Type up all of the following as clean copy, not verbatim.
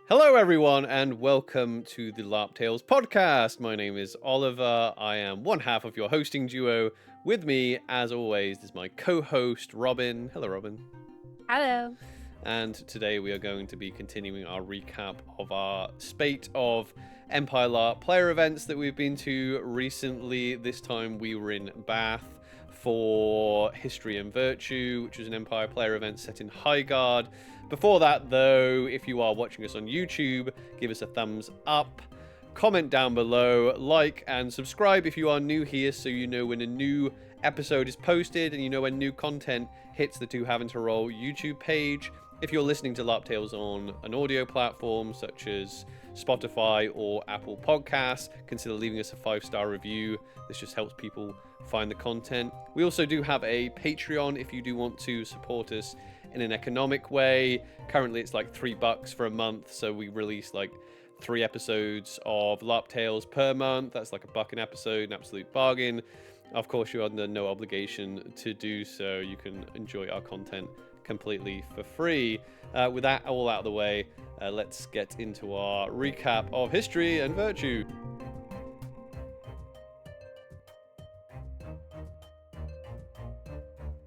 Hello, everyone, and welcome to the LARP Tales podcast. My name is Oliver. I am one half of your hosting duo. With me, as always, is my co-host, Robyn. Hello, Robyn. Hello. And today we are going to be continuing our recap of our spate of Empire LARP player events that we've been to recently. This time we were in Bath for History and Virtue, which was an Empire player event set in Highguard. Before that, though, if you are watching us on YouTube, give us a thumbs up, comment down below, like and subscribe if you are new here so you know when a new episode is posted and you know when new content hits the Two Having to Roll YouTube page. If you're listening to LARP Tales on an audio platform such as Spotify or Apple Podcasts, consider leaving us a 5-star review. This just helps people find the content. We also do have a Patreon if you do want to support us in an economic way. Currently it's like $3 for a month, so we release like 3 episodes of LARP Tales per month. That's like $1 an episode, an absolute bargain. Of course, you're under no obligation to do so. You can enjoy our content completely for free. With that all out of the way, let's get into our recap of History and Virtue.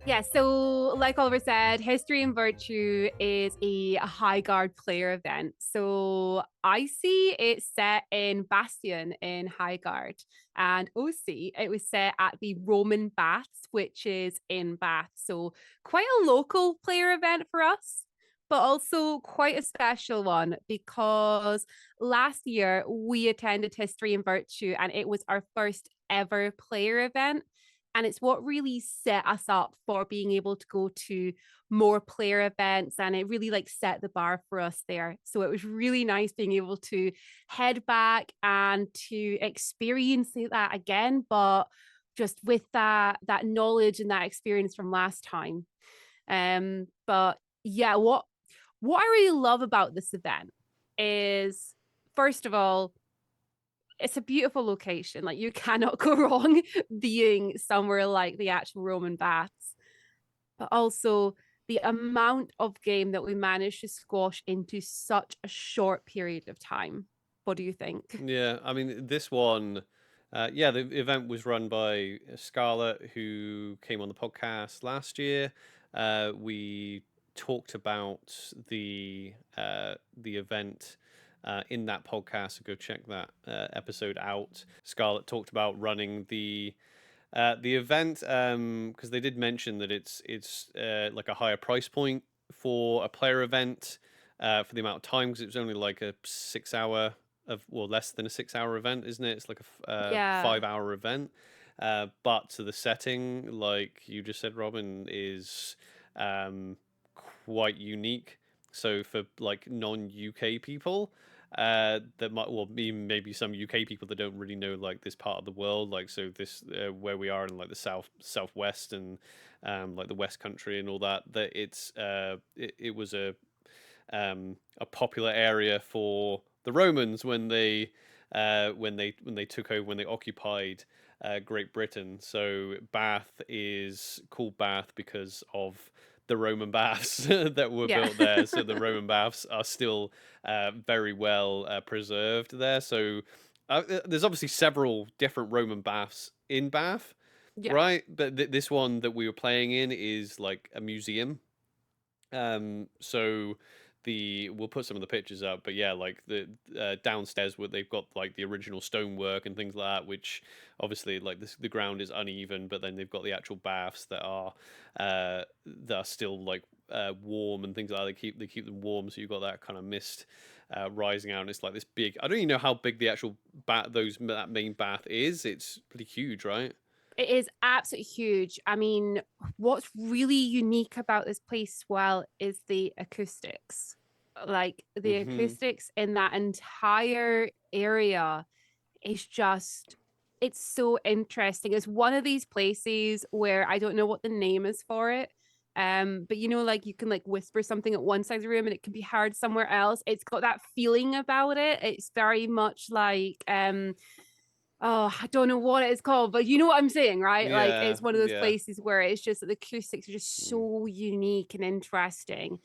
Yeah, so like Oliver said, History and Virtue is a Highguard player event. So I see it's set in Bastion in Highguard, and OC, it was set at the Roman Baths, which is in Bath. So quite a local player event for us, but also quite a special one because last year we attended History and Virtue and it was our first ever player event. And it's what really set us up for being able to go to more player events. And it really like set the bar for us there. So it was really nice being able to head back and to experience that again, but just with that knowledge and that experience from last time. But yeah, what I really love about this event is, first of all, it's a beautiful location. Like you cannot go wrong being somewhere like the actual Roman baths. But also the amount of game that we managed to squash into such a short period of time. What do you think? Yeah, I mean, this one, the event was run by Scarlett, who came on the podcast last year. We talked about the event in that podcast, so go check that episode out. Scarlett talked about running the event because they did mention that it's like a higher price point for a player event for the amount of time, because it was only like a 6-hour less than a 6-hour event, isn't it? It's like a Yeah. 5-hour event. But to the setting, like you just said, Robyn, is quite unique. So for like non-UK people, that might, well, maybe some UK people that don't really know like this part of the world, like so this where we are in like the southwest and like the West Country and all that. That it was a popular area for the Romans when they took over, when they occupied Great Britain. So Bath is called Bath because of the Roman baths that were built there. So the Roman baths are still very well preserved there. So there's obviously several different Roman baths in Bath, right? But this one that we were playing in is like a museum. So we'll put some of the pictures up, but yeah, like the downstairs where they've got like the original stonework and things like that, which obviously like the ground is uneven, but then they've got the actual baths that are still like warm and things like that. They keep them warm, so you've got that kind of mist rising out, and it's like this big. I don't even know how big the actual that main bath is. It's pretty huge, right? It is absolutely huge. I mean, what's really unique about this place, well, is the acoustics. Like the acoustics in that entire area is just, it's so interesting. It's one of these places where I don't know what the name is for it. But you know, like you can like whisper something at one side of the room and it can be heard somewhere else. It's got that feeling about it. It's very much like oh, I don't know what it's called, but you know what I'm saying, right? Like it's one of those places where it's just the acoustics are just so unique and interesting.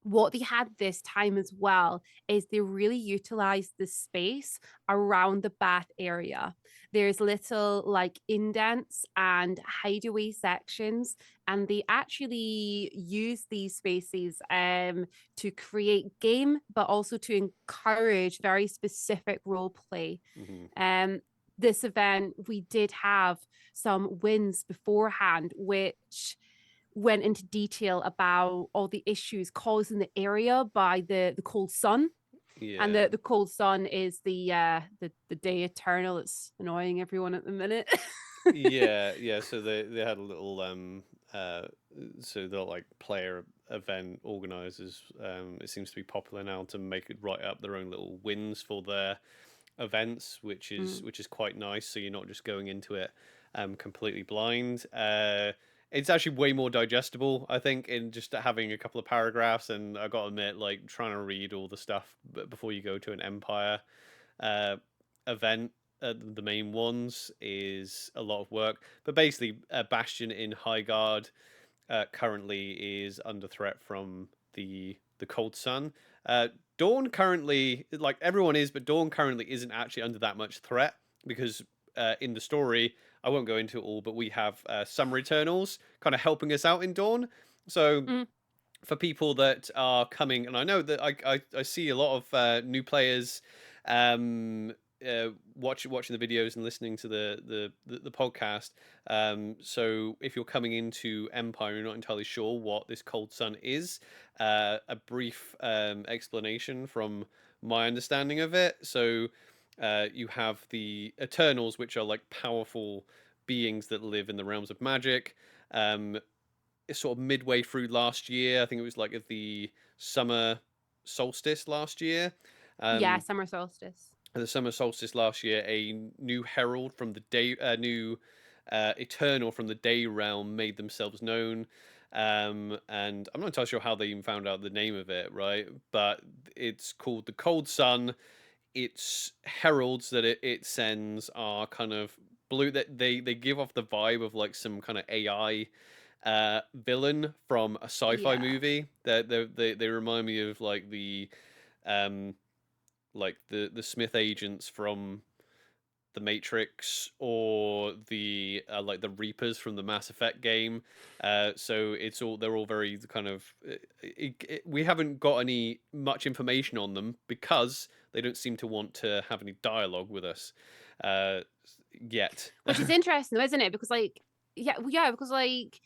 what they had this time as well is they really utilized the space around the bath area. There's little like indents and hideaway sections, and they actually use these spaces to create game, but also to encourage very specific role play. Hmm. Um, this event, we did have some wins beforehand, which went into detail about all the issues caused in the area by the cold sun. And Yeah. the cold sun is the day eternal. It's annoying everyone at the minute. Yeah. So they had a little uh so the like player event organizers, it seems to be popular now to make it write up their own little wins for their events, Mm. which is quite nice. So you're not just going into it completely blind. It's actually way more digestible, I think, in just having a couple of paragraphs. And I got to admit, like trying to read all the stuff before you go to an Empire uh, event, the main ones, is a lot of work. But basically, Bastion in Highguard currently is under threat from the cold sun. Dawn currently, like everyone is, but Dawn currently isn't actually under that much threat because in the story, I won't go into it all, but we have Summer Eternals kind of helping us out in Dawn. So Mm. for people that are coming, and I know that I see a lot of new players watching the videos and listening to the podcast. So if you're coming into Empire, you're not entirely sure what this cold sun is. A brief explanation from my understanding of it. So you have the Eternals, which are like powerful beings that live in the realms of magic. Um, sort of midway through last year. I think it was like at the summer solstice last year. Yeah, Um, summer solstice. at the summer solstice last year, a new herald from the day, new eternal from the day realm made themselves known. And I'm not entirely sure how they even found out the name of it, right? But it's called the Cold Sun. Its heralds that it sends are kind of blue. That they give off the vibe of like some kind of AI villain from a sci-fi Yeah. movie. They remind me of um like the Smith agents from the Matrix, or the like the Reapers from the Mass Effect game. So they're all very kind of we haven't got any much information on them because they don't seem to want to have any dialogue with us uh, yet. Which is interesting though, isn't it? Because like yeah, because like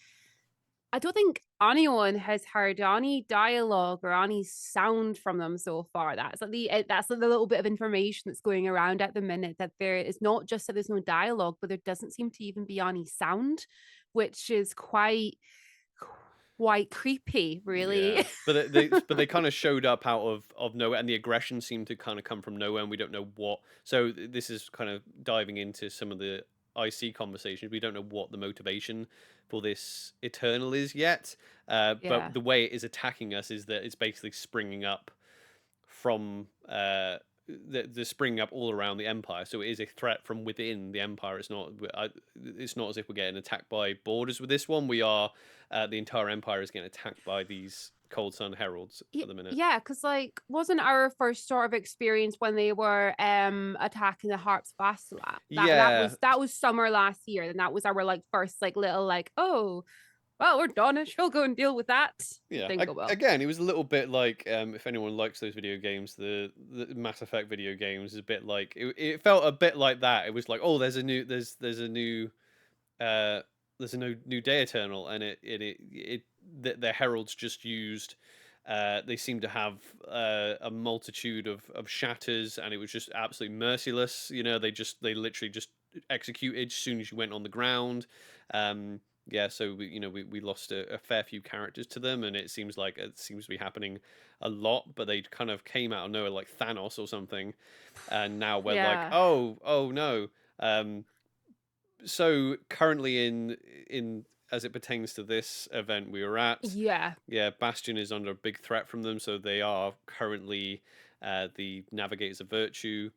I don't think anyone has heard any dialogue or any sound from them so far. That's like the little bit of information that's going around at the minute, that there is not just that there's no dialogue, but there doesn't seem to even be any sound, which is quite creepy, Yeah, really. but they kind of showed up out of nowhere, and the aggression seemed to kind of come from nowhere, and we don't know what. So this is kind of diving into some of the IC conversations. We don't know what the motivation for this Eternal is yet. But Yeah. the way it is attacking us is that it's basically springing up from they're springing up all around the Empire. So it is a threat from within the Empire. It's not as if we're getting attacked by borders with this one. We are the entire Empire is getting attacked by these Cold Sun Heralds at the minute. Yeah, because like wasn't our first sort of experience when they were attacking the Harps Bastila? Yeah, That was summer last year, and that was our like first like little like, oh well, we're done. She'll go and deal with that. yeah. Didn't go well. Again, it was a little bit like if anyone likes those video games, the Mass Effect video games is a bit like it felt a bit like that. It was like, oh, there's a new uh there's a new day eternal, and the heralds just used they seem to have a multitude of shatters, and it was just absolutely merciless. They literally just executed as soon as you went on the ground. Yeah, so we lost a fair few characters to them, and it seems to be happening a lot. But they kind of came out of nowhere like Thanos or something, and now we're like, Yeah. oh no. So currently in as it pertains to this event we were at, Yeah. yeah, Bastion is under a big threat from them. So they are currently the Navigators of Virtue,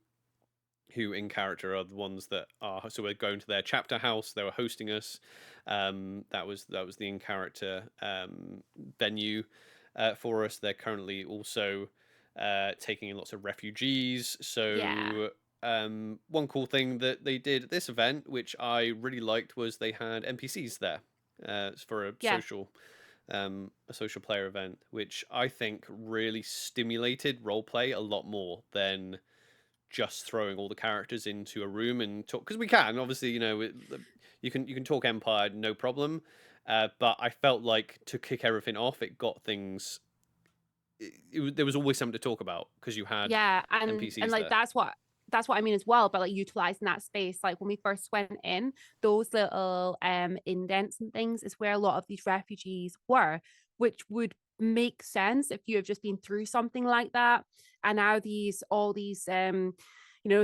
who in character are the ones that are. So we're going to their chapter house. They were hosting us. That was the in character venue. for us. They're currently also taking in lots of refugees. Yeah. So one cool thing that they did at this event, which I really liked, was they had NPCs there for Yeah. a social player event, which I think really stimulated roleplay a lot more than just throwing all the characters into a room and talk. Because we can, obviously, you can talk Empire, no problem. But I felt like to kick everything off, it got things. There was always something to talk about because you had Yeah, and NPCs like there. that's what I mean as well, but like utilizing that space. Like when we first went in, those little indents and things is where a lot of these refugees were, which would make sense if you have just been through something like that. And now all these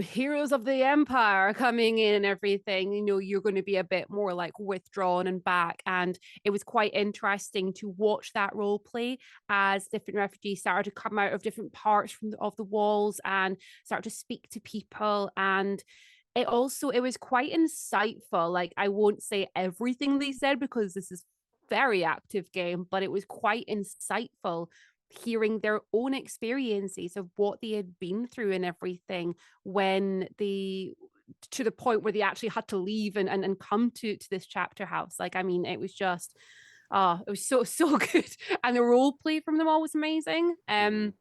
heroes of the empire coming in and everything, you're going to be a bit more like withdrawn and back. And it was quite interesting to watch that role play as different refugees started to come out of different parts of the walls and start to speak to people. And it was quite insightful. Like, I won't say everything they said because this is very active game, but it was quite insightful hearing their own experiences of what they had been through and everything when they to the point where they actually had to leave and come to this chapter house. Like, I mean, it was just it was so good. And the role play from them all was amazing. It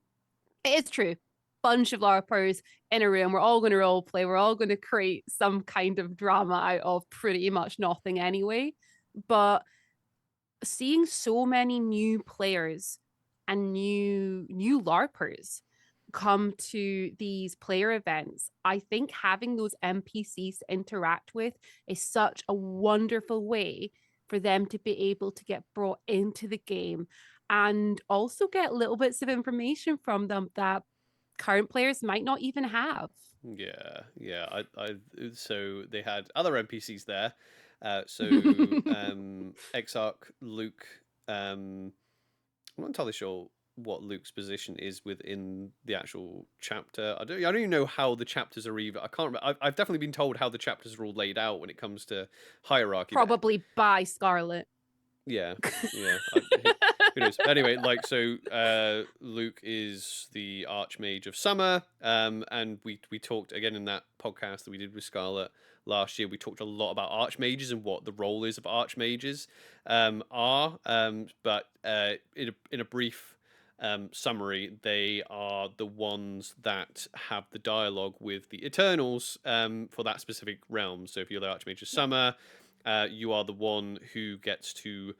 is true. Bunch of LARPers in a room. We're all going to role play. We're all going to create some kind of drama out of pretty much nothing anyway. But seeing so many new players and new LARPers come to these player events, I think having those NPCs to interact with is such a wonderful way for them to be able to get brought into the game and also get little bits of information from them that current players might not even have. Yeah. So they had other NPCs there. Exarch Luke. I'm not entirely sure what Luke's position is within the actual chapter. I don't even know how the chapters are either. I can't remember. I've definitely been told how the chapters are all laid out when it comes to hierarchy. Probably by Scarlet. Yeah, yeah. Who knows? Anyway, Luke is the Archmage of Summer, and we talked again in that podcast that we did with Scarlet last year. We talked a lot about Archmages and what the role is of Archmages but in a brief summary, they are the ones that have the dialogue with the Eternals for that specific realm. So if you're the Archmage of Summer, you are the one who gets to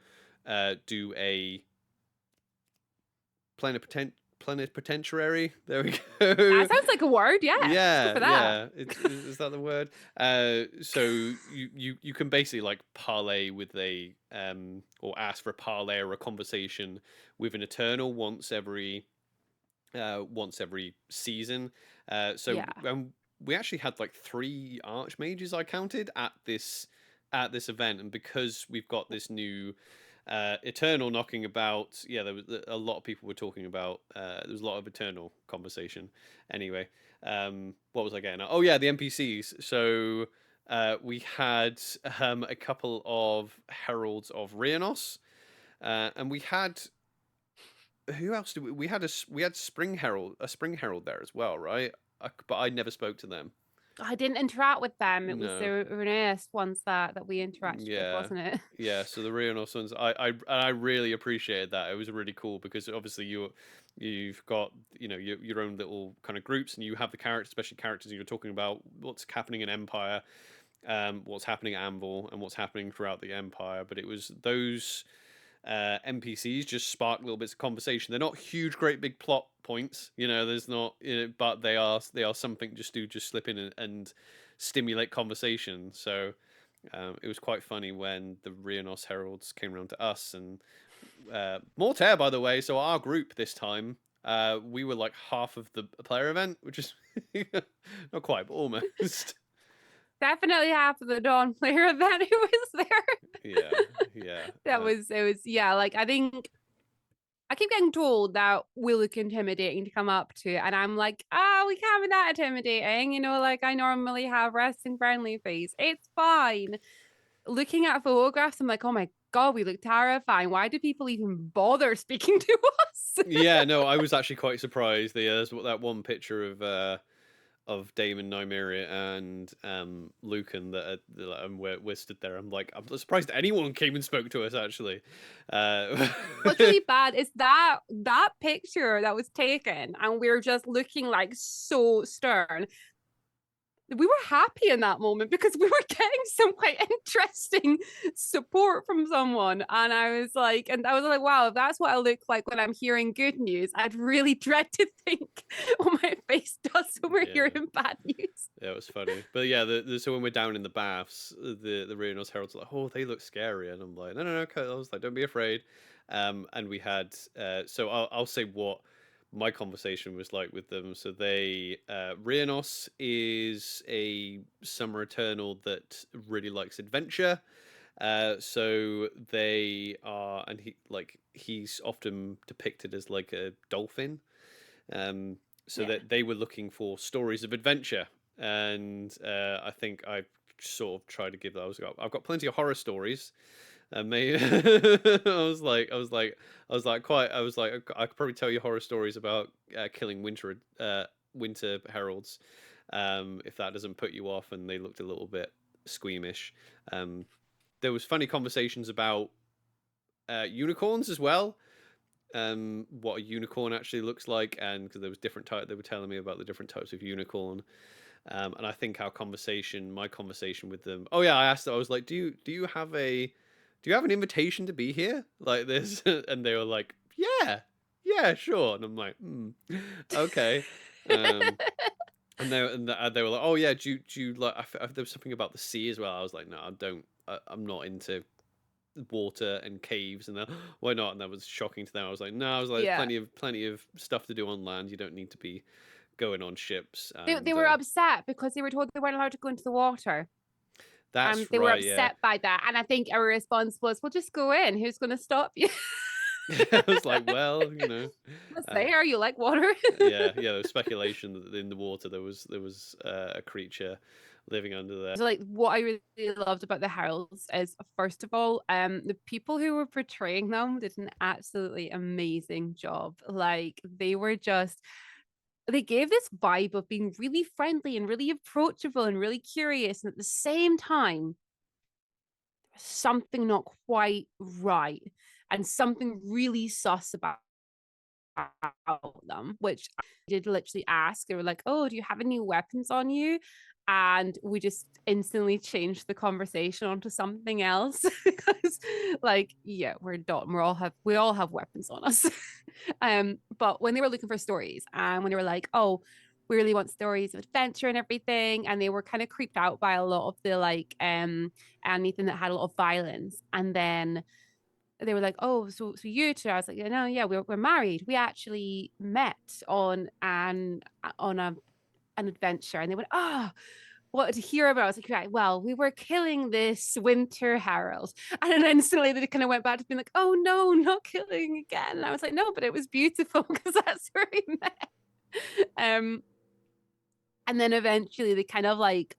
do a plenipotentiary. There we go. That sounds like a word. Yeah. Yeah, For that. yeah. Is that the word? So you can basically like parlay with a or ask for a parlay or a conversation with an Eternal once every season. We actually had like 3 Archmages I counted at this event, and because we've got this new Eternal knocking about, there was a lot of people were talking about. There was a lot of Eternal conversation. Anyway, what was I getting at? Oh yeah, the NPCs. So we had a couple of Heralds of Rhiannos, and we had who else did we had a Spring Herald there as well, right? But I never spoke to them. I didn't interact with them. It was No. the Renes ones that we interacted with, Yeah, wasn't it? yeah. So the Rhiannos ones, I really appreciated that. It was really cool because obviously you've got your own little kind of groups, and you have the characters, especially characters, and you're talking about what's happening in Empire, what's happening at Anvil, and what's happening throughout the Empire. But it was those NPCs just spark little bits of conversation. They're not huge, great big plot points, there's not, but they are something just to slip in and stimulate conversation. So it was quite funny when the Rhiannos Heralds came around to us, and Mortaire, by the way. So our group this time, we were like half of the player event, which is not quite, but almost. Definitely half of the Dawn player event who was Yeah. there. It was like I think I keep getting told that we look intimidating to come up to, and I'm like, we can't be that intimidating, like I normally have resting friendly face. It's fine. Looking at photographs, I'm like, oh my God, we look terrifying. Why do people even bother speaking to us? Yeah, no, I was actually quite surprised. There's that one picture of Daemon, Nymeria, and Lucan and we're stood there. I'm like, I'm surprised anyone came and spoke to us. Actually, What's really bad is that picture that was taken, and we're just looking like so stern. We were happy in that moment because we were getting some quite interesting support from someone. And I was like, wow, if that's what I look like when I'm hearing good news, I'd really dread to think what my face does when we're hearing bad news. Yeah, it was funny. But yeah, so when we're down in the baths, the Rhiannos Heralds are like, oh, they look scary. And I'm like, no. I was like, don't be afraid. And we had, so I'll say what my conversation was like with them. So Rhiannos is a summer eternal that really likes adventure. So they are, and he's often depicted as like a dolphin. So that they were looking for stories of adventure, and I think I sort of tried to give that. I've got plenty of horror stories. Maybe I was like, I could probably tell you horror stories about killing winter heralds, if that doesn't put you off. And they looked a little bit squeamish. There was funny conversations about unicorns as well. What a unicorn actually looks like, and because there was different type, they were telling me about the different types of unicorn. And I think my conversation with them. Oh yeah, I asked them. I was like, do you have an invitation to be here like this? And they were like, yeah, sure. And I'm like, okay. And they were like, oh yeah, do you like? There was something about the sea as well. I was like, no, I don't. I'm not into water and caves, and why not? And that was shocking to them. I was like, no, I was like, plenty of stuff to do on land. You don't need to be going on ships. And, they were upset because they were told they weren't allowed to go into the water. That's they were right, upset by that. And I think our response was, well, just go in. Who's going to stop you? I was like, well, What's there? You like water? yeah. There was speculation that in the water there was a creature living under there. So, like, what I really loved about the Heralds is, first of all, the people who were portraying them did an absolutely amazing job. Like, they gave this vibe of being really friendly and really approachable and really curious, and at the same time, something not quite right and something really sus about them, which I did literally ask. They were like, oh, do you have any weapons on you? And we just instantly changed the conversation onto something else because, like, yeah, we all have weapons on us. But when they were looking for stories, and when they were like, oh, we really want stories of adventure and everything, and they were kind of creeped out by a lot of the anything that had a lot of violence. And then they were like, oh, so you two? I was like, no, yeah, we're married. We actually met on an adventure. And they went, oh, what to hear about? I was like, right, well, we were killing this winter herald. And then instantly they kind of went back to being like, oh no, not killing again. And I was like, no, but it was beautiful because that's where we met. And then eventually they kind of like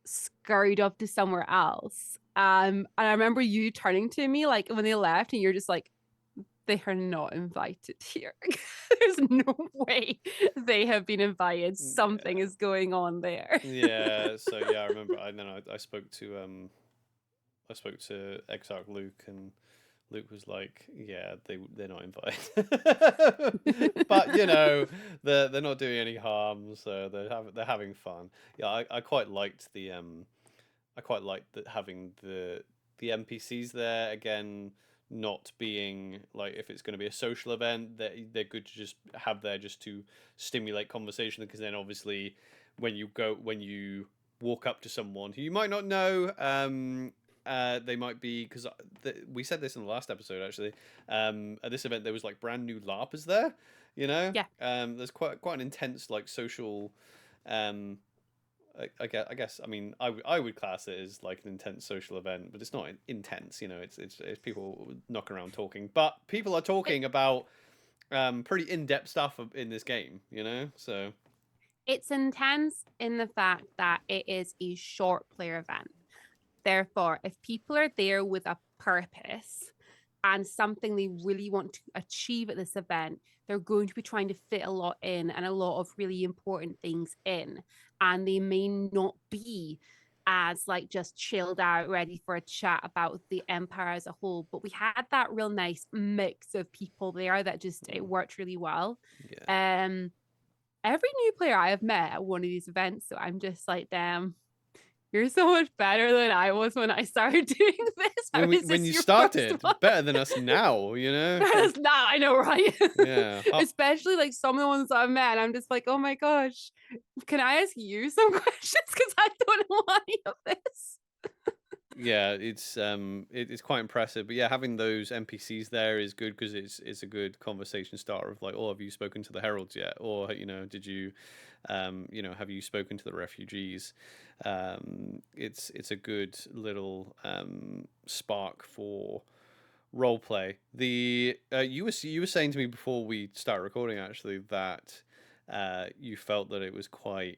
scurried off to somewhere else. And I remember you turning to me like when they left, and you're just like, they are not invited here. There's no way they have been invited. Something is going on there. Yeah. So yeah, I remember. I spoke to Exarch Luke, and Luke was like, yeah, they're not invited, but they're not doing any harm, so they're having fun. Yeah, I quite liked having the NPCs there again, not being like, if it's going to be a social event, they're good to just have there just to stimulate conversation, because then obviously when you walk up to someone who you might not know, they might be, because we said this in the last episode actually, at this event there was like brand new LARPers there, Yeah. There's quite an intense like social, I guess. I mean, I would class it as like an intense social event, but it's not intense. It's people knocking around talking, but people are talking about pretty in-depth stuff in this game. So it's intense in the fact that it is a short player event. Therefore, if people are there with a purpose and something they really want to achieve at this event, they're going to be trying to fit a lot in and a lot of really important things in. And they may not be as like just chilled out, ready for a chat about the Empire as a whole. But we had that real nice mix of people there that just it worked really well. Yeah. Every new player I have met at one of these events, so I'm just like, damn, you're so much better than I was when I started doing this. How is When this you your first started, one? better than us now, you know? Better than that, I know, right? Yeah. Especially like some of the ones I've met, I'm just like, oh my gosh, can I ask you some questions? Because I don't know any of this. Yeah, it's quite impressive. But yeah, having those NPCs there is good because it's a good conversation starter of like, oh, have you spoken to the Heralds yet? Or did you, have you spoken to the refugees? It's a good little spark for role play. The you were saying to me before we start recording actually that you felt that it was quite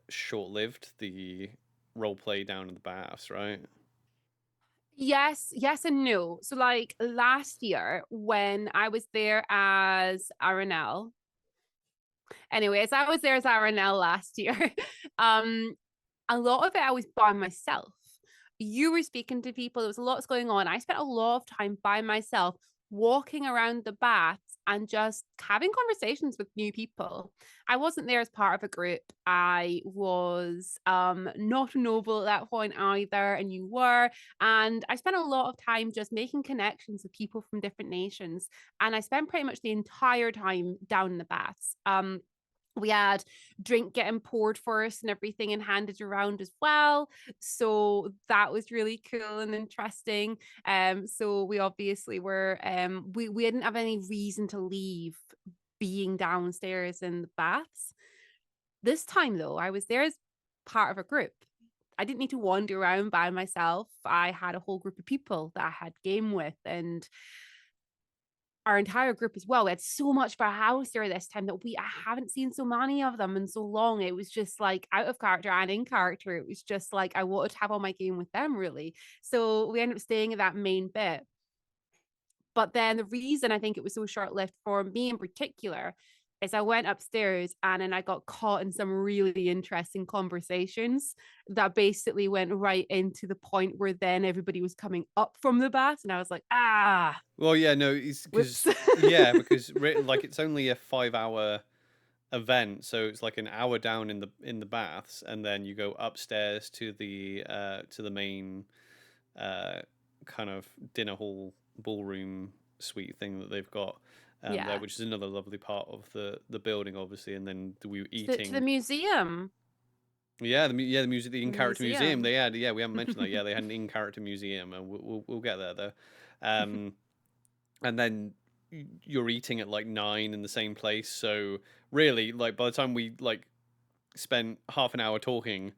short lived, the role play down in the baths, right? Yes and no. So like last year when I was there as Aranel, anyways, I was there as Aranel last year. um a lot of it I was by myself. You were speaking to people, there was a lot going on. I spent a lot of time by myself walking around the baths and just having conversations with new people. I wasn't there as part of a group. I was not a noble at that point either, and you were. And I spent a lot of time just making connections with people from different nations. And I spent pretty much the entire time down in the baths. We had drink getting poured for us and everything and handed around as well, so that was really cool and interesting. So we obviously were we didn't have any reason to leave being downstairs in the baths. This time though, I was there as part of a group. I didn't need to wander around by myself. I had a whole group of people that I had game with, and our entire group as well. We had so much for a house there this time that I haven't seen so many of them in so long. It was just like out of character and in character. It was just like I wanted to have all my game with them really. So we ended up staying in that main bit. But then the reason I think it was so short lived for me in particular is I went upstairs and then I got caught in some really interesting conversations that basically went right into the point where then everybody was coming up from the bath. And I was like, Well, yeah, no, it's whoops. because yeah, because like it's only a 5 hour event, so it's like an hour down in the baths, and then you go upstairs to the main uh kind of dinner hall ballroom suite thing that they've got there, Yeah. which is another lovely part of the building, obviously. And then we were To the eating. museum. Yeah, the music, the in character museum. Museum. They had, yeah, we haven't mentioned that. Yeah, they had an in character museum, and we'll get there though. Um, and then you're eating at like 9 in the same place. So really, like by the time we like spent half an hour talking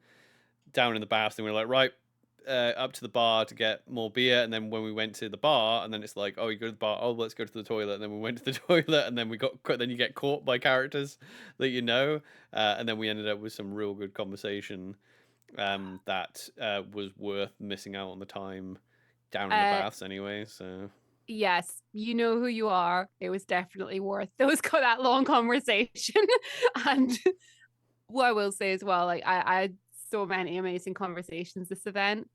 down in the baths, then we were like, right, up to the bar to get more beer. And then when we went to the bar, and then it's like, oh, you go to the bar. Oh, let's go to the toilet. And then we went to the toilet, and then then you get caught by characters that and then we ended up with some real good conversation that was worth missing out on the time down in the uh baths anyway. So yes, you know who you are. It was definitely worth those that long conversation. And what I will say as well, like I had so many amazing conversations this event.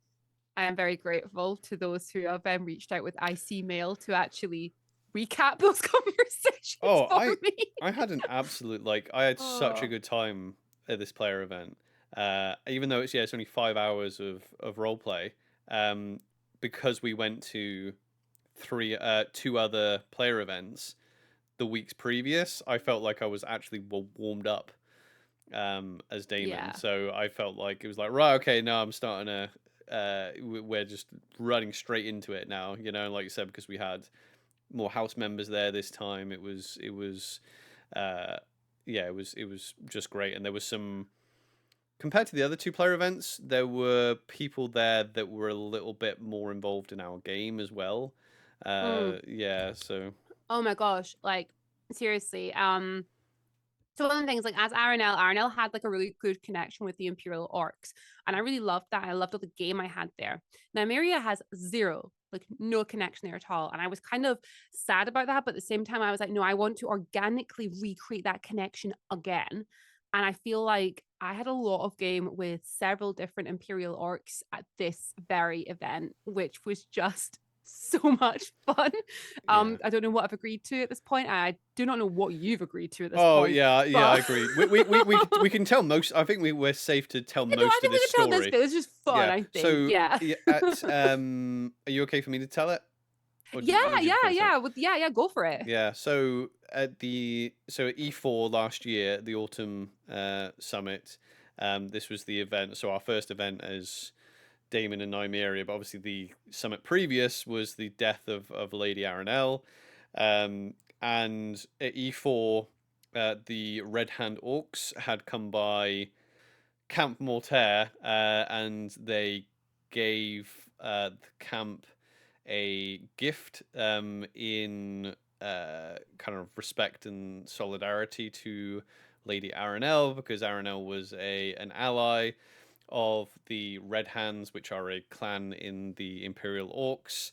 I am very grateful to those who have reached out with IC mail to actually recap those conversations oh, for me. I had an absolute I had such a Oh, good time at this player event. Even though it's only 5 hours of role play. Because we went to two other player events the weeks previous, I felt like I was actually warmed up as Daemon. yeah. So I felt like it was like, right, okay, now I'm starting to we're just running straight into it now, like you said, because we had more house members there this time. It was uh yeah, it was just great. And there was some, compared to the other two player events, there were people there that were a little bit more involved in our game as well. Mm. Yeah, so Oh my gosh, like seriously. So one of the things, like as Aranel had like a really good connection with the Imperial Orcs, and I really loved that. I loved all the game I had there. Now Nymeria has zero, like no connection there at all, and I was kind of sad about that. But at the same time, I was like, no, I want to organically recreate that connection again. And I feel like I had a lot of game with several different Imperial Orcs at this very event, which was just so much fun. Yeah. I don't know what I've agreed to at this point. I do not know what you've agreed to at this Oh point. yeah, yeah, But I agree. We can tell most. I think we're safe to tell no, I most of think we this can tell this story. bit. It's just fun, Yeah. I think. So Yeah. are you okay for me to tell it, or Yeah, would you yeah, prefer to say it? yeah. Yeah, go for it. Yeah. So at E4 last year, the autumn summit, this was the event. So our first event as Daemon and Nymeria, but obviously the summit previous was the death of Lady Aranel. And at E4, the Red Hand Orcs had come by Camp Mortaire, and they gave the camp a gift in kind of respect and solidarity to Lady Aranel, because Aranel was an ally of the Red Hands, which are a clan in the Imperial Orcs.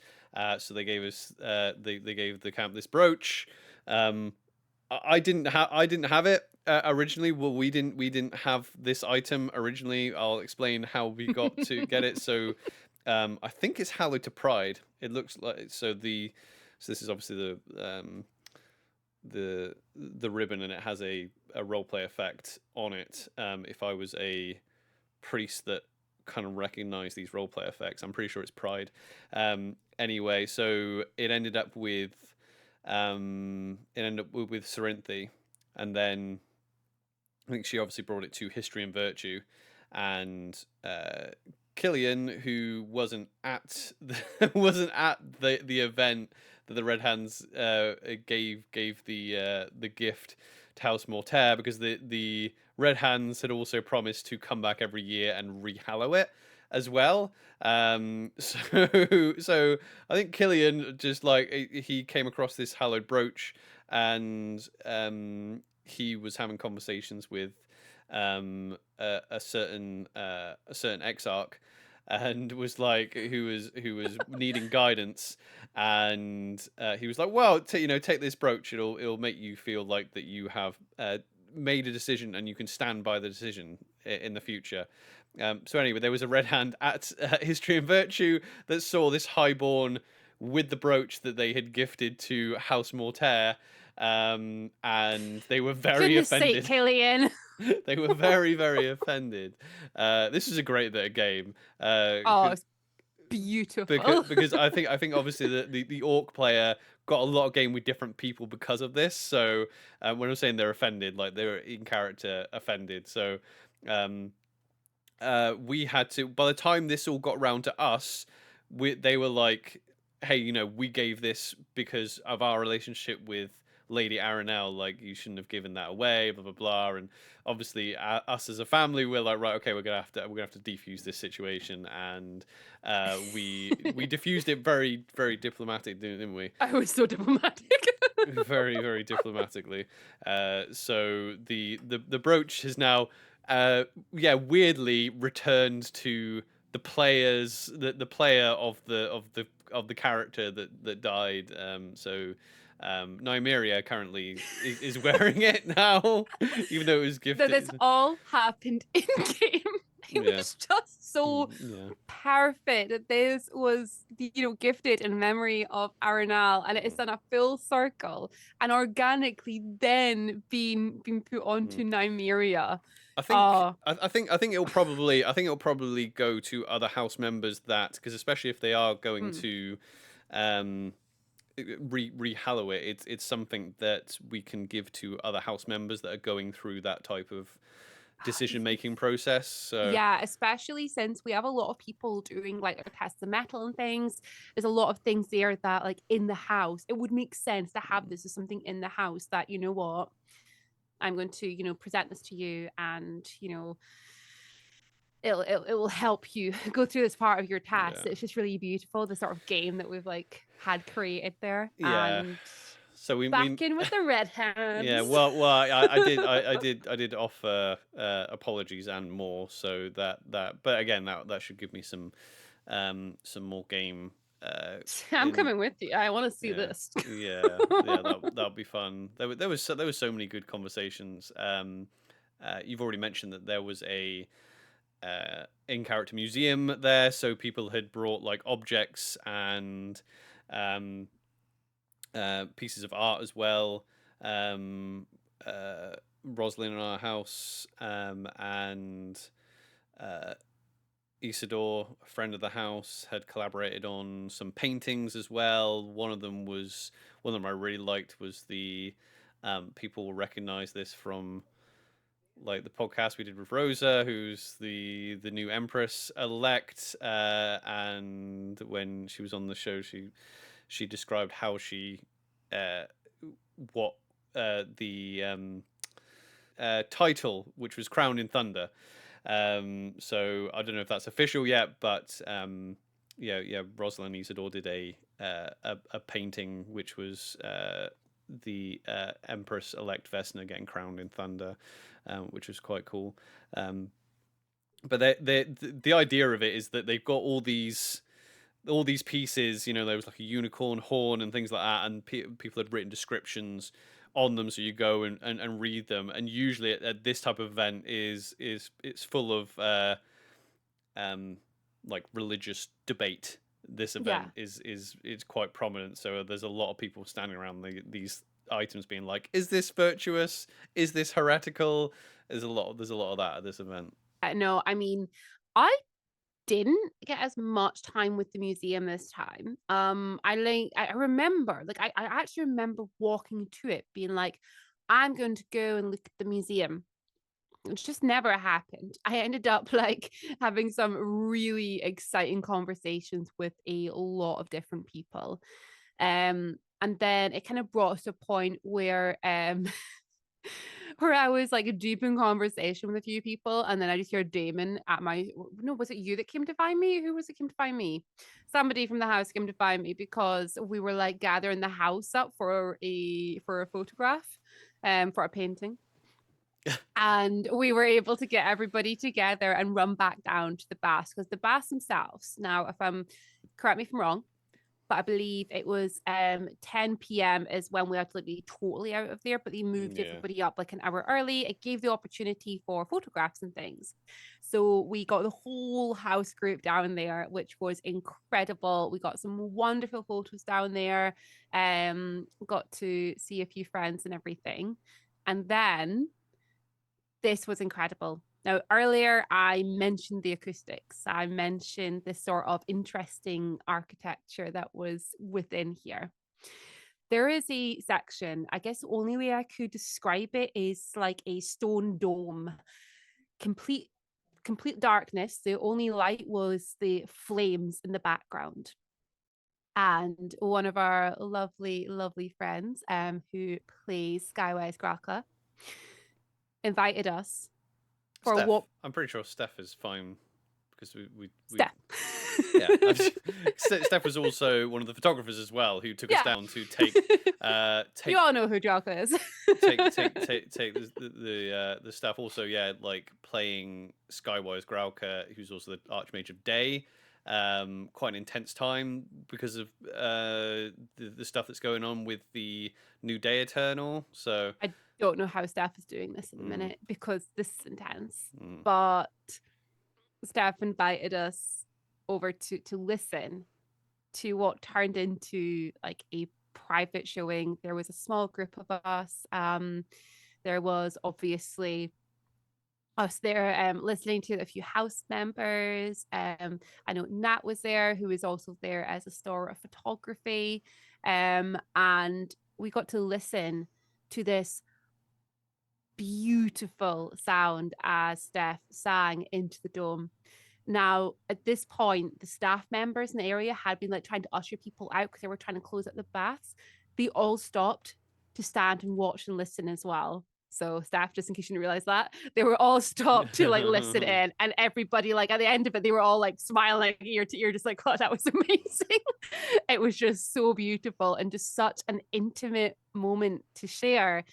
So they gave us they gave the camp this brooch. I didn't have it originally. Well, we didn't have this item originally. I'll explain how we got to get it. So I think it's hallowed to pride. It looks like so this is obviously the ribbon, and it has a roleplay effect on it. If I was a priest that kind of recognize these roleplay effects, I'm pretty sure it's pride. Anyway, so it ended up with Cerinthy, and then I think she obviously brought it to History and Virtue, and Killian, who wasn't at wasn't at the event that the Red Hands gave the gift to House Mortaire, because the Red Hands had also promised to come back every year and rehallow it as well. So I think Killian just like he came across this hallowed brooch, and he was having conversations with a certain exarch, and was like who was needing guidance, and he was like, well, take this brooch. It'll make you feel like that you have made a decision, and you can stand by the decision in the future. So anyway, there was a red hand at History and Virtue that saw this highborn with the brooch that they had gifted to House Mortaire, and they were very Goodness sake, offended. Killian. They were very, very offended. This is a great bit of game. Oh, it's beautiful. Because I think obviously the orc player got a lot of game with different people because of this. So when I'm saying they're offended, like they were in character offended. So we had to, by the time this all got round to us, they were like, hey, we gave this because of our relationship with Lady Aranel, like you shouldn't have given that away, blah blah blah. And obviously us as a family, we're like, right, okay, we're gonna have to defuse this situation, and we diffused it very, very diplomatic, didn't we? I was so diplomatic. Very, very diplomatically. So the brooch has now weirdly returned to the players, the player of the character that died. So Nymeria currently is wearing it now, even though it was That gifted. this all happened in game. It Yeah. was just so Yeah. perfect that this was, gifted in memory of Aranal, and it is done a full circle and organically then being put onto Nymeria. I think Oh, I think it'll probably go to other house members, that because especially if they are going to rehallow it, it's something that we can give to other house members that are going through that type of decision making process. So yeah, especially since we have a lot of people doing like their tests of metal and things. There's a lot of things there that, like, in the house, it would make sense to have this as something in the house that, you know what, I'm going to, present this to you, and, it will help you go through this part of your task. yeah. It's just really beautiful, the sort of game that we've like had created there. Yeah. And So we Back in with the red yeah. hands. Well, I did offer apologies and more. So but again, that should give me some more game. I'm In coming with you. I want to see yeah this. that'll be fun. There was so many good conversations. You've already mentioned that there was a in-character museum there, so people had brought like objects and um, pieces of art as well. Um, Roslyn in our house, and uh, Isidore, a friend of the house, had collaborated on some paintings as well. One of them I really liked was the people will recognize this from like the podcast we did with Rosa, who's the new Empress elect, and when she was on the show, she described how she uh, what the title, which was Crown in Thunder. So I don't know if that's official yet, but yeah, Rosalind Isidore did a painting which was the Empress elect Vesna getting crowned in Thunder, which was quite cool. But the idea of it is that they've got all these pieces. There was like a unicorn horn and things like that, and people had written descriptions on them, so you go and read them. And usually at this type of event it's full of like religious debate. This Yeah. event is quite prominent, so there's a lot of people standing around these items being like, is this virtuous, is this heretical? There's a lot of that at this event. No, I mean, I didn't get as much time with the museum this time. I remember, like, I actually remember walking to it, being like, I'm going to go and look at the museum. It's just never happened. I ended up like having some really exciting conversations with a lot of different people. And then it kind of brought us to a point where where I was like deep in conversation with a few people, and then I just hear Daemon at my no, was it you that came to find me? Who was it came to find me? Somebody from the house came to find me because we were like gathering the house up for a photograph, for a painting. And we were able to get everybody together and run back down to the baths, because the baths themselves, now if I'm correct me if I'm wrong, but I believe it was 10 p.m. is when we had to be totally out of there, but they moved Yeah. everybody up like an hour early. It gave the opportunity for photographs and things. So we got the whole house group down there, which was incredible. We got some wonderful photos down there. Got to see a few friends and everything. And then this was incredible. Now, earlier I mentioned the acoustics. I mentioned this sort of interesting architecture that was within here. There is a section, I guess the only way I could describe it is like a stone dome, complete darkness. The only light was the flames in the background. And one of our lovely friends, who plays Skywise Graka, invited us for a Steph. walk. I'm pretty sure Steph is fine because we Steph. yeah. Steph was also one of the photographers as well, who took us down to take You all know who Draka is. take the stuff. Also, yeah, like playing Skywise Grauka, who's also the Archmage of Day. Quite an intense time because of the stuff that's going on with the new Day Eternal. So I don't know how Steph is doing this in a minute because this is intense. Mm. But Steph invited us over to listen to what turned into like a private showing. There was a small group of us. There was obviously us there, listening to a few house members. I know Nat was there, who was also there as a star of photography. And we got to listen to this beautiful sound as Steph sang into the dome. Now, at this point, the staff members in the area had been like trying to usher people out because they were trying to close up the baths. They all stopped to stand and watch and listen as well. So staff, just in case you didn't realize that, they were all stopped to like listen in, and everybody like at the end of it, they were all like smiling ear to ear, just like, "God, that was amazing." It was just so beautiful and just such an intimate moment to share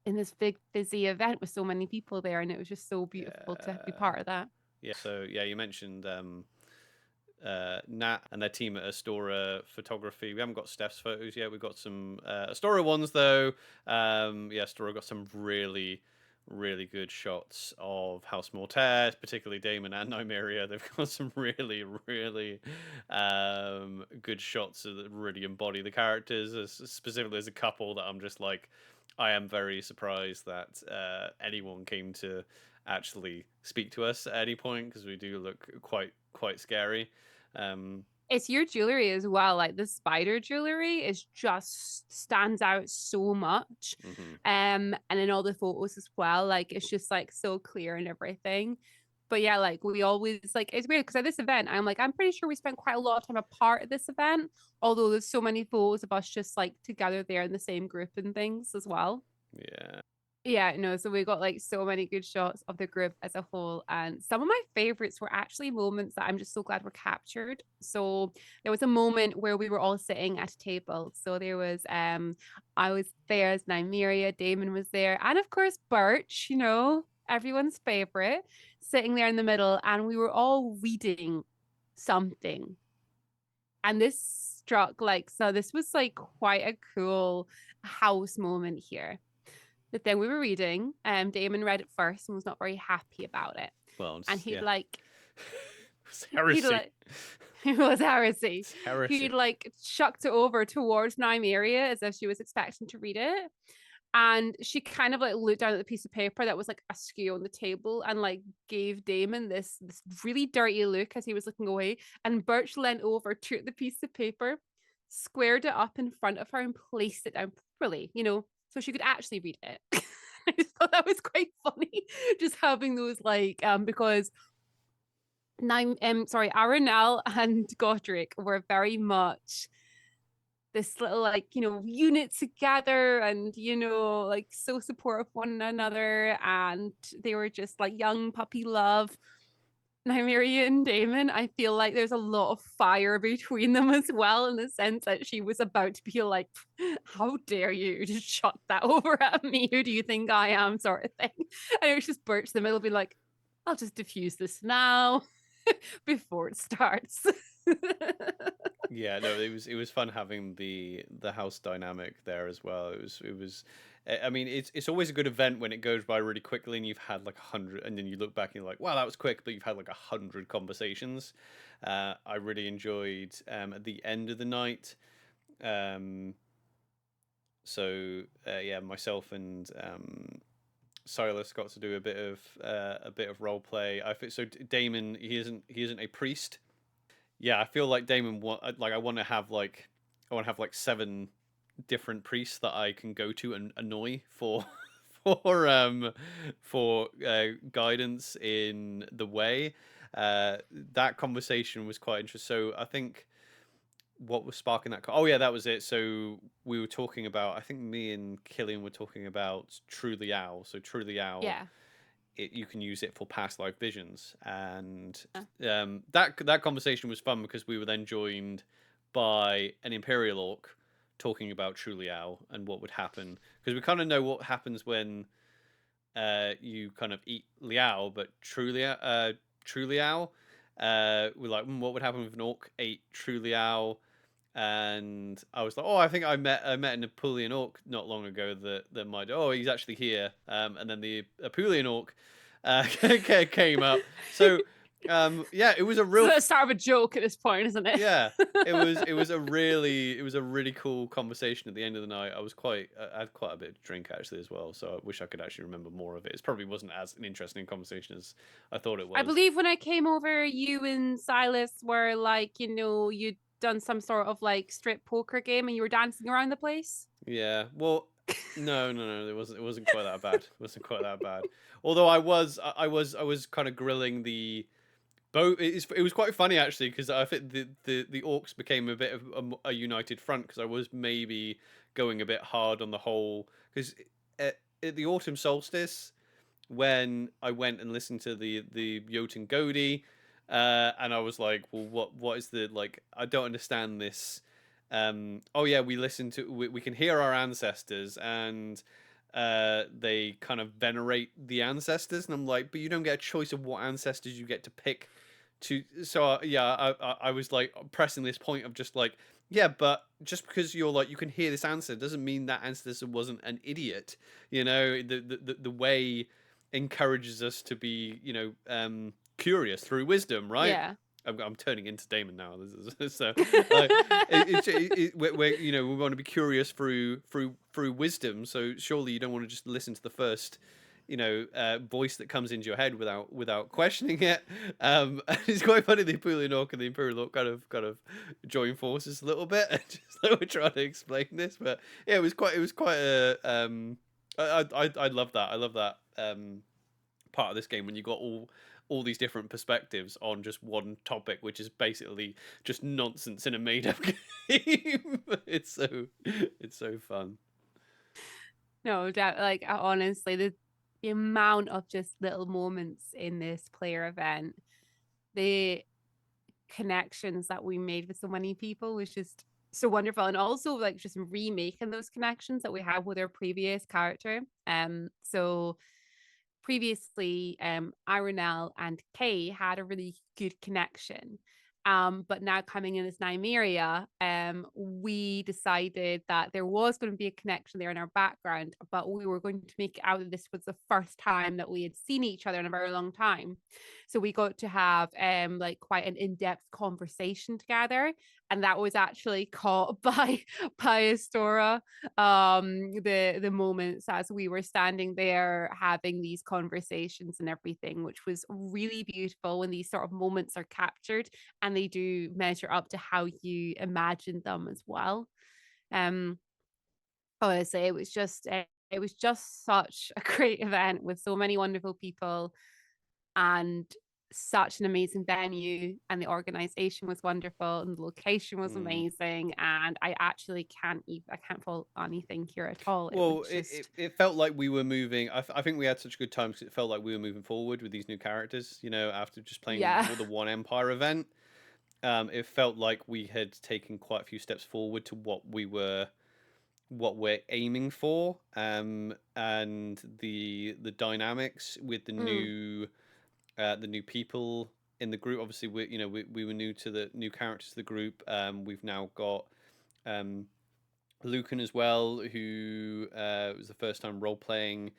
in this big busy event with so many people there, and it was just so beautiful to be part of that. Yeah. So yeah, you mentioned Nat and their team at Astora Photography. We haven't got Steph's photos yet. We've got some Astora ones though. Yeah, Astora got some really, really good shots of House Mortes, particularly Daemon and Nymeria. They've got some really, really good shots that really embody the characters, specifically as a couple that I'm just like, I am very surprised that anyone came to actually speak to us at any point, because we do look quite scary. It's your jewelry as well. Like the spider jewelry is just stands out so much. And in all the photos as well, like it's just like so clear and everything. But yeah, like we always like it's weird because at this event, I'm like, I'm pretty sure we spent quite a lot of time apart at this event, although there's so many photos of us just like together there in the same group and things as well. Yeah. Yeah, no, so we got like so many good shots of the group as a whole. And some of my favorites were actually moments that I'm just so glad were captured. So there was a moment where we were all sitting at a table. So there was I was there as Nymeria, Daemon was there, and of course Birch, you know, everyone's favorite, sitting there in the middle, and we were all reading something. And this struck like, so this was like quite a cool house moment here. The thing we were reading, Damon read it first and was not very happy about it. Well, And he'd yeah. like, It's heresy. It was heresy. It's heresy. He'd like chucked it over towards Nymeria as if she was expecting to read it. And she kind of like looked down at the piece of paper that was like askew on the table and like gave Damon this really dirty look as he was looking away. And Birch leant over, took the piece of paper, squared it up in front of her, and placed it down properly, you know, so she could actually read it. I just thought that was quite funny, just having those like because Aranel and Godric were very much this little like, you know, unit together, and you know, like so supportive of one another, and they were just like young puppy love. Nymeria and Daemon, I feel like there's a lot of fire between them as well, in the sense that she was about to be like, "How dare you just chuck that over at me? Who do you think I am?" sort of thing. And it was just Birch in the middle, being like, "I'll just diffuse this now before it starts." Yeah, no, it was fun having the house dynamic there as well. It was. I mean, it's always a good event when it goes by really quickly and you've had like 100, and then you look back and you're like, wow, that was quick, but you've had like 100 conversations. I really enjoyed at the end of the night. Yeah, myself and Silas got to do a bit of role play. So Damon, he isn't a priest. Yeah, I feel like Damon. I want to have like 7 different priests that I can go to and annoy for for guidance in the way. That conversation was quite interesting. So I think what was sparking that? Oh yeah, that was it. So we were talking about. I think me and Killian were talking about Truly Owl. So Truly Owl. Yeah. You can use it for past life visions, and that conversation was fun because we were then joined by an Imperial Orc talking about Truly Owl and what would happen, because we kind of know what happens when you kind of eat Liao, but Truly Owl, we're like, what would happen if an Orc ate Truly Owl? And I was like, oh, I think I met a Napoleon Orc not long ago that might. Oh, he's actually here. And then the Apulian Orc came up. So yeah, it was a real. So that's sort of a joke at this point, isn't it? Yeah, it was a really cool conversation at the end of the night. I had quite a bit of drink actually as well, so I wish I could actually remember more of it. It probably wasn't as an interesting conversation as I thought it was. I believe when I came over, you and Silas were like, you know, you'd done some sort of like strip poker game and you were dancing around the place. Yeah, well, no, it wasn't quite that bad. It wasn't quite that bad. Although I was kind of grilling the both. It was quite funny actually, because I think the orcs became a bit of a united front, because I was maybe going a bit hard on the whole, because at the autumn solstice when I went and listened to the Jotun Godi, and I was like, well, what is the like? I don't understand this. Oh yeah, we can hear our ancestors, and they kind of venerate the ancestors, and I'm like, but you don't get a choice of what ancestors you get to pick. I was like pressing this point of just like, yeah, but just because you're like you can hear this answer doesn't mean that ancestor wasn't an idiot. The way encourages us to be, curious through wisdom, right? Yeah. I'm turning into Daemon now. So we want to be curious through wisdom. So surely you don't want to just listen to the first, voice that comes into your head without questioning it. It's quite funny the Imperial Orc and the Imperial Orc kind of join forces a little bit, and just like we're trying to explain this. But yeah, it was quite a I love that. I love that part of this game when you got all these different perspectives on just one topic, which is basically just nonsense in a made up game. It's so fun. No doubt. Like honestly, the amount of just little moments in this player event, the connections that we made with so many people was just so wonderful. And also like just remaking those connections that we have with our previous character. So previously Ironell and Kay had a really good connection. But now coming in as Nymeria, we decided that there was going to be a connection there in our background, but we were going to make it out that this was the first time that we had seen each other in a very long time. So we got to have like quite an in-depth conversation together, and that was actually caught by Astora. The moments as we were standing there having these conversations and everything, which was really beautiful when these sort of moments are captured and they do measure up to how you imagine them as well. Honestly, it was just such a great event with so many wonderful people and such an amazing venue, and the organization was wonderful and the location was amazing, and I actually can't fault anything here at all. Well, it felt like we were moving. I think we had such a good time because it felt like we were moving forward with these new characters. After just playing the one Empire event, it felt like we had taken quite a few steps forward to what we're aiming for, and the dynamics with the new people in the group. Obviously, we were new to the new characters of the group. We've now got Lucan as well, who was the first time role playing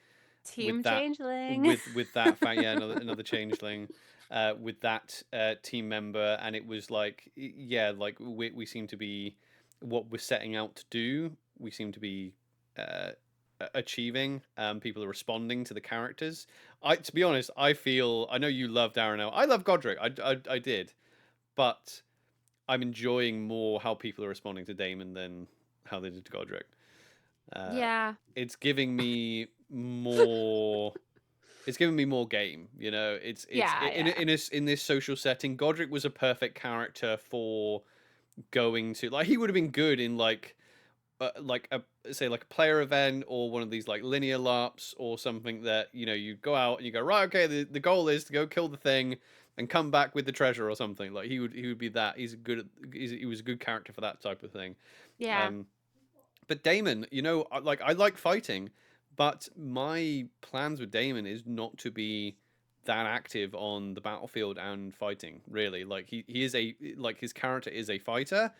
Team that changeling. with that fact. Yeah, another changeling with that team member, and it was like, yeah, like we seem to be what we're setting out to do. We seem to be achieving. People are responding to the characters. To be honest, I know you loved Darren. I love Godric. I did, but I'm enjoying more how people are responding to Daemon than how they did to Godric. Yeah. It's giving me more. It's giving me more game. In this social setting, Godric was a perfect character for going to, like, he would have been good in like a player event or one of these like linear LARPs or something that you go out and you go, right, okay, the goal is to go kill the thing and come back with the treasure or something. Like he would be that. He was a good character for that type of thing. Yeah. But Daemon, I like fighting, but my plans with Daemon is not to be that active on the battlefield and fighting, really. Like he is his character is a fighter,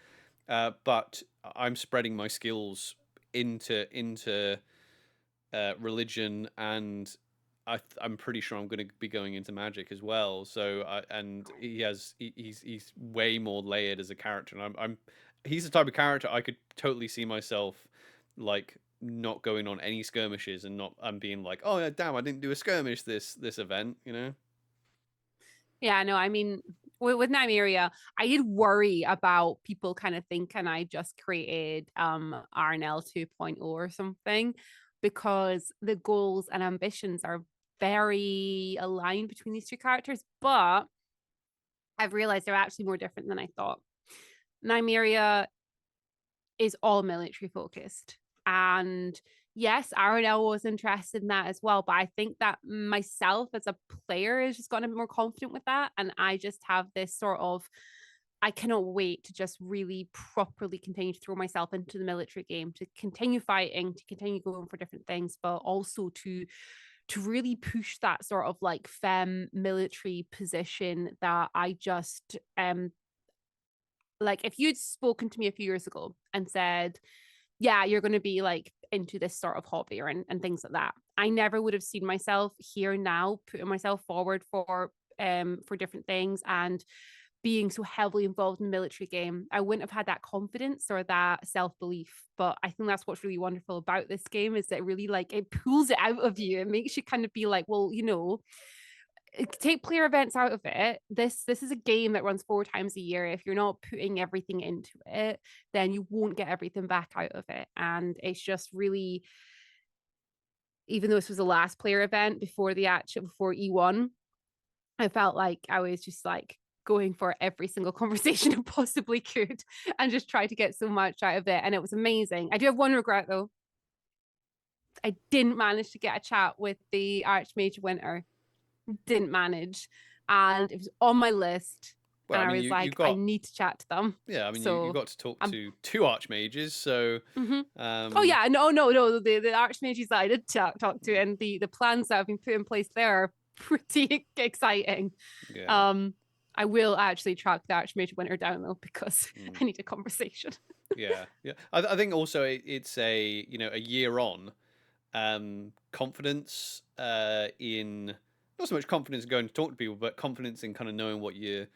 but I'm spreading my skills into religion, and I'm pretty sure I'm going to be going into magic as well. So he's way more layered as a character, and he's the type of character I could totally see myself like not going on any skirmishes and being like, oh yeah, damn, I didn't do a skirmish this event. Yeah, no, I mean, with Nymeria, I did worry about people kind of thinking I just created RNL 2.0 or something, because the goals and ambitions are very aligned between these two characters, but I've realized they're actually more different than I thought. Nymeria is all military focused, and yes, RNL was interested in that as well, but I think that myself as a player has just gotten a bit more confident with that, and I just have this sort of, I cannot wait to just really properly continue to throw myself into the military game, to continue fighting, to continue going for different things, but also to really push that sort of like femme military position that I just like. If you'd spoken to me a few years ago and said, yeah, you're going to be like into this sort of hobby or and things like that, I never would have seen myself here now putting myself forward for different things and being so heavily involved in the military game. I wouldn't have had that confidence or that self-belief. But I think that's what's really wonderful about this game, is that really like it pulls it out of you. It makes you kind of be like, well, you know, take player events out of it. This is a game that runs 4 times a year. If you're not putting everything into it, then you won't get everything back out of it. And it's just really, even though this was the last player event before E1, I felt like I was just like going for every single conversation I possibly could and just try to get so much out of it. And it was amazing. I do have one regret though. I didn't manage to get a chat with the Archmage Winter. Didn't manage. And it was on my list. Well, And I I mean, was you like, I got, need to chat to them. yeah, I mean, you So got to talk I'm to two archmages, so mm-hmm. Oh um, yeah, no. The archmages that I did talk to and the plans that have been put in place there are pretty exciting. yeah, Um, I will actually track the Archmage Winter down though because mm, I need a conversation. yeah, yeah. I think also it's a, you know, a year on, confidence in, not so much confidence in going to talk to people, but confidence in kind of knowing what you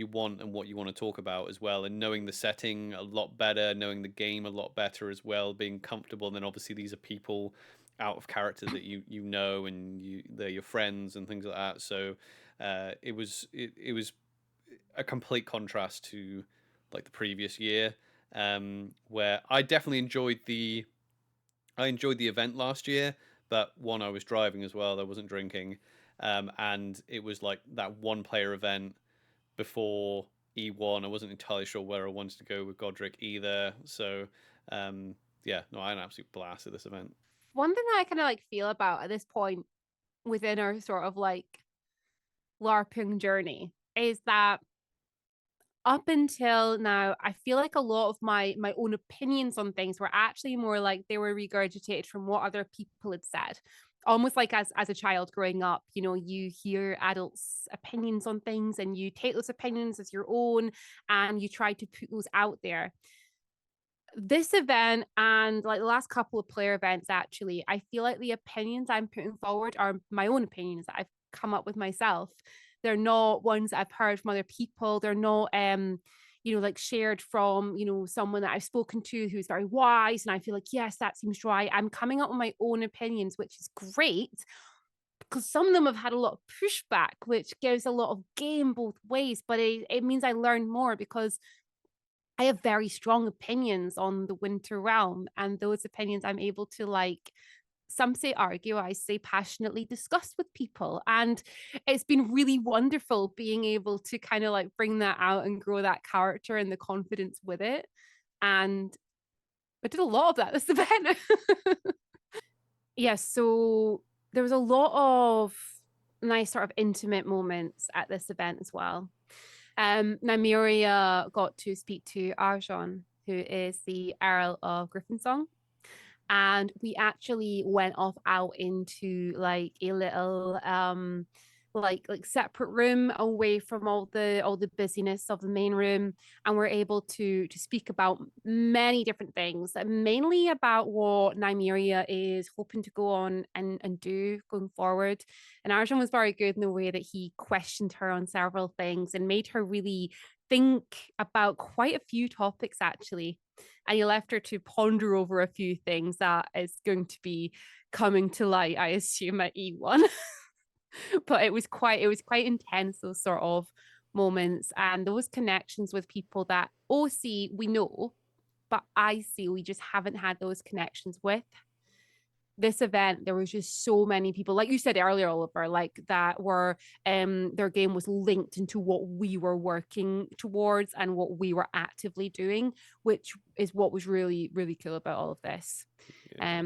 want and what you want to talk about as well, and knowing the setting a lot better, knowing the game a lot better as well, being comfortable. And then obviously these are people out of character that you know, and they're your friends and things like that. So it was a complete contrast to like the previous year, where I definitely enjoyed the event last year, but one, I was driving as well. I wasn't drinking, and it was like that one player event before E1. I wasn't entirely sure where I wanted to go with Godric either. So, yeah, no, I had an absolute blast at this event. One thing that I kind of like feel about at this point within our sort of like LARPing journey is that up until now, I feel like a lot of my own opinions on things were actually more like they were regurgitated from what other people had said. Almost like as a child growing up, you know, you hear adults' opinions on things and you take those opinions as your own and you try to put those out there. This event and like the last couple of player events, actually, I feel like the opinions I'm putting forward are my own opinions that I've come up with myself. They're not ones that I've heard from other people. They're not you know, like shared from, you know, someone that I've spoken to who's very wise. And I feel like, yes, that seems right. I'm coming up with my own opinions, which is great because some of them have had a lot of pushback, which gives a lot of game both ways. But it means I learn more because I have very strong opinions on the winter realm, and those opinions I'm able to like, some say argue, I say passionately discuss with people. And it's been really wonderful being able to kind of like bring that out and grow that character and the confidence with it. And I did a lot of that this event. Yeah, so there was a lot of nice sort of intimate moments at this event as well. Nymeria got to speak to Arjon, who is the Earl of Griffensong, and we actually went off out into like a little like separate room away from all the busyness of the main room, and we're able to speak about many different things, mainly about what Nymeria is hoping to go on and do going forward. And Arjun was very good in the way that he questioned her on several things and made her really think about quite a few topics actually, and he left her to ponder over a few things that is going to be coming to light, I assume, at E1. But it was quite intense, those sort of moments and those connections with people that OC we know, but I see we just haven't had those connections with. this event, there was just so many people, like you said earlier, Oliver, like that were their game was linked into what we were working towards and what we were actively doing, which is what was really, really cool about all of this. Yeah.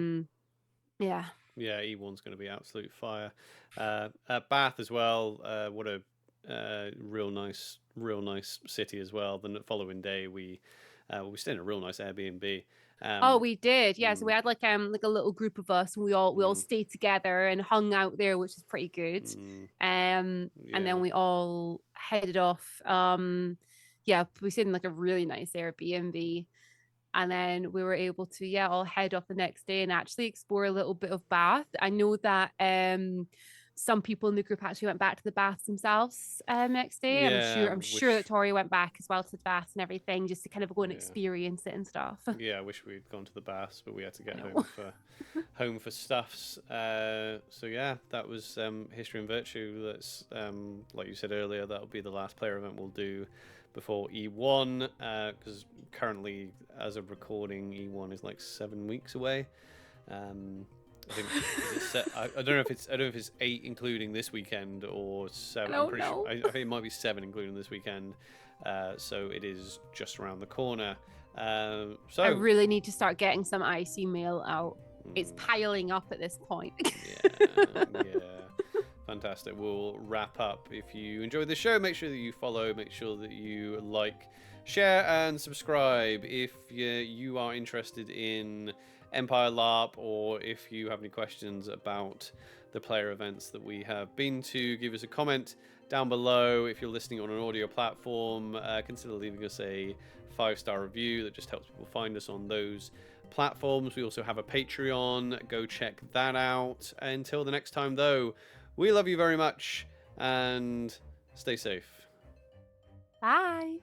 Yeah. Yeah, E1's going to be absolute fire. Bath as well. What a real nice city as well. The following day, we stayed in a real nice Airbnb. Oh, we did. Yeah. So mm, we had like a little group of us, and we all stayed together and hung out there, which is pretty good. And then yeah, we all headed off. Yeah, we stayed in like a really nice Airbnb. And then we were able to, yeah, all head off the next day and actually explore a little bit of Bath. I know that some people in the group actually went back to the baths themselves next day. And yeah. I'm sure that Tori went back as well to the baths and everything, just to kind of go and experience it and stuff. Yeah, I wish we'd gone to the baths, but we had to get home for stuffs. So yeah, that was History and Virtue. That's like you said earlier, that'll be the last player event we'll do before E1, because currently, as of recording, E1 is like 7 weeks away. I think I don't know if it's 8 including this weekend or 7. I'm pretty sure. I think it might be 7 including this weekend. So it is just around the corner. So I really need to start getting some IC mail out. It's piling up at this point. yeah. Fantastic. We'll wrap up. If you enjoyed the show, make sure that you follow, make sure that you like, share, and subscribe. If you are interested in Empire LARP, or if you have any questions about the player events that we have been to, give us a comment down below. If you're listening on an audio platform, consider leaving us a 5-star review. That just helps people find us on those platforms. We also have a Patreon. Go check that out. Until the next time, though, we love you very much and stay safe. Bye.